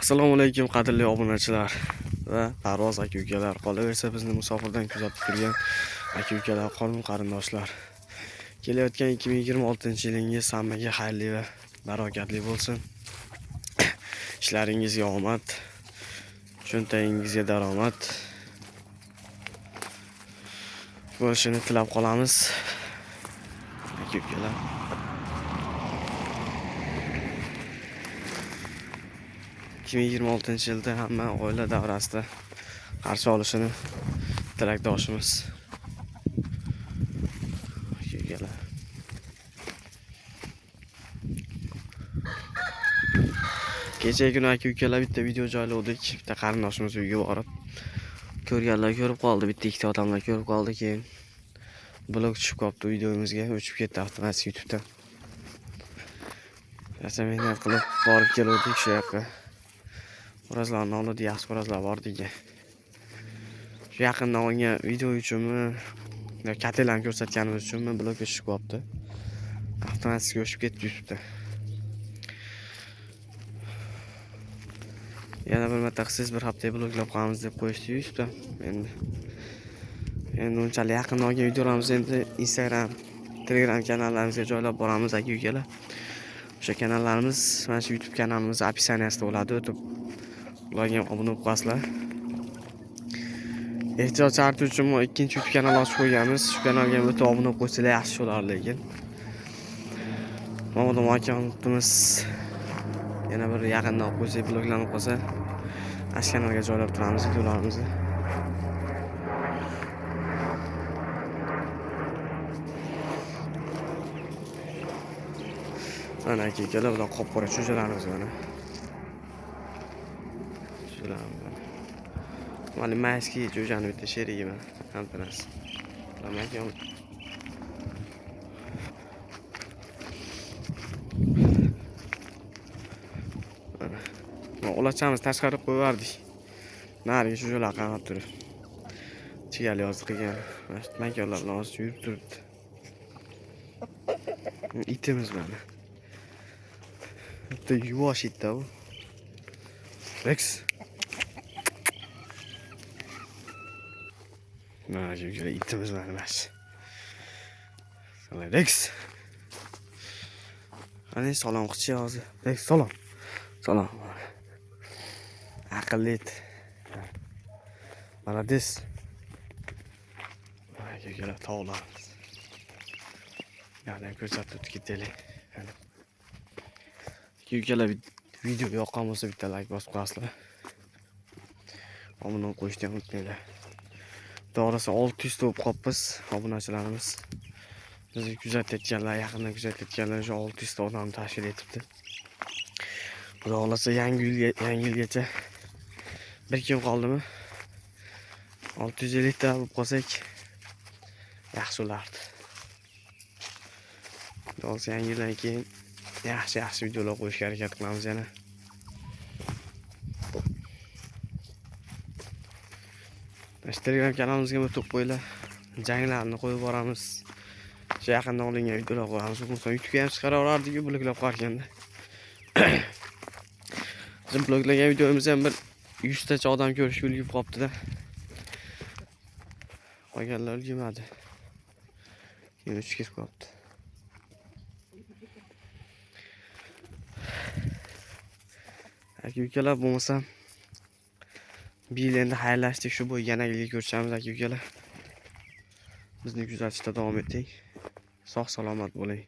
Assalomu alaykum qadrli obunachilar va parvoz aka-ukalar. Qolaversa bizni musofirdan kuzatib turgan aka-ukalar, qonun qarindoshlar. Kelayotgan 2026-yilingiz hammaga xayrli va barokatli bo'lsin. Ishlaringizga omad, cho'ntagingizga daromad bo'lishini tilab qolamiz. Aka-ukalar. (2026) yilda hamma oila davrasida qarshi olishini tilakdoshimiz. Kecha kuni aka-ukalar bitta video joyladik. Bitta qarindoshimiz uyga borib ko'rganlar ko'rib qoldi, bitta ikkita odamlar ko'rib qoldi, keyin blog tushib qoldi, videomizga o'chib ketdi avtomatik YouTube'dan. Yaxshi mehnat qilib borib keldik shu yoqqa. Birazlarni oldi, yaxshi birazlar bordik. Shu yaqindan olgan video uchunmi, katelarni ko'rsatganimiz uchunmi blogga tushib qoldi. Avtomatik o'chib ketdi YouTube'da. Yana bir marta siz bir hafta bloglab qo'yamiz deb qo'yishdi YouTube'da. Endi unchalik yaqin olgan videolarimizni endi Instagram, Telegram kanallarimizga joylab boramiz aka-ukalar. O'sha kanallarimiz mana shu YouTube kanalimiz описаниесida bo'ladi. O'tib ularga obuna bo'lib qo'yasizlar. Ehtiyoj sharti uchun ikkinchi YouTube kanal ochib qo'yganmiz. Shu kanalga o'tib obuna bo'lib qo'ysalar yaxshi bo'lar lekin. Mamadon akamimiz yana bir yaqindan olib qo'ysak, bloglanib qolsa, ash kanalga joylab turamiz videolarimizni. Mana aka-ukalar bilan qop-qora cho'jalarimiz mana. Mana maski jo'jani bitta sherigi mana, antanasi. Bilaman. Olachamiz tashqari qo'yib yubordik. Nariga cho'jalar qanot turib. Chigali yozib qilgan. Makonlar bilan o'zi yurib turibdi. Itimiz mana. Bitta yuvosh itda bu. Rex. Mana shu itimiz mana mas. Rex. Qani salom qilchi hozir. Rex salom. Salom. Aqlli it. Молодец. Aka-ukalar tog'larimiz. Yana ko'rsatib ketaylik. Aka-ukalar video yoqqan bo'lsa bitta like bosib qo'yasizlar. Obuna qo'yishni unutmanglar. To'g'risi 600 bo'lib qolibmiz obunachilarimiz. Bizni kuzatayotganlar, yaqindan kuzatayotganlar shu 600 ta odamni tashkil etibdi. Xudo xolasa yangi yilgacha bir kun qoldimi? 650 ta bo'lib qolsak yaxshi bo'lardi. Xudo yangi yildan keyin yaxshi videolar qo'yishga harakat qilamiz yana. Telegram kanalimizga o'tib qo'yinglar. Janglarni qo'yib boramiz. Shu yaqinda olingan videolar qo'yamiz. Bo'lmasa YouTube'ga ham chiqara olardik-ku bloglab qo'yarganda. Bizim bloglagan videomizni ham bir 100 tacha odam ko'rishga ulgurib qolibdi-da. Qolganlar ulgurmadi. Keyin o'chib ketib qolibdi. Aka-ukalar bo'lmasa bir yil endi xayrlashdik, shu bo'yi yana yilga ko'rishamiz aka-ukalar. Bizni kuzatishda davom eting. Sog' salomat bo'ling.